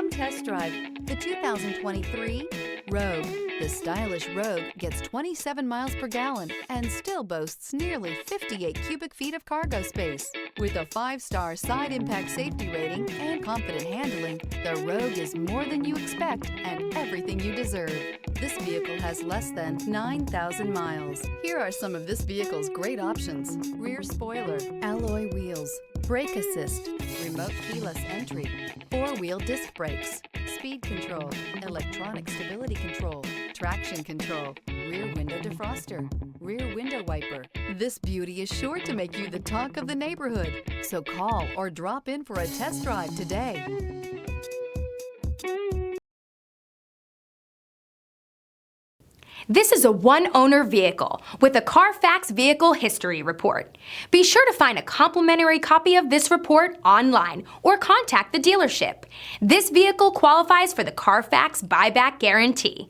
Come test drive the 2023 Rogue. The stylish Rogue gets 27 miles per gallon and still boasts nearly 58 cubic feet of cargo space. With a 5-star side impact safety rating and confident handling, the Rogue is more than you expect and everything you deserve. This vehicle has less than 9,000 miles. Here are some of this vehicle's great options: rear spoiler, alloy wheels, brake assist, remote keyless entry, 4-wheel disc brakes, speed control, electronic stability control, traction control, rear window defroster, rear window wiper. This beauty is sure to make you the talk of the neighborhood. So call or drop in for a test drive today. This is a one-owner vehicle with a Carfax Vehicle History Report. Be sure to find a complimentary copy of this report online or contact the dealership. This vehicle qualifies for the Carfax Buyback Guarantee.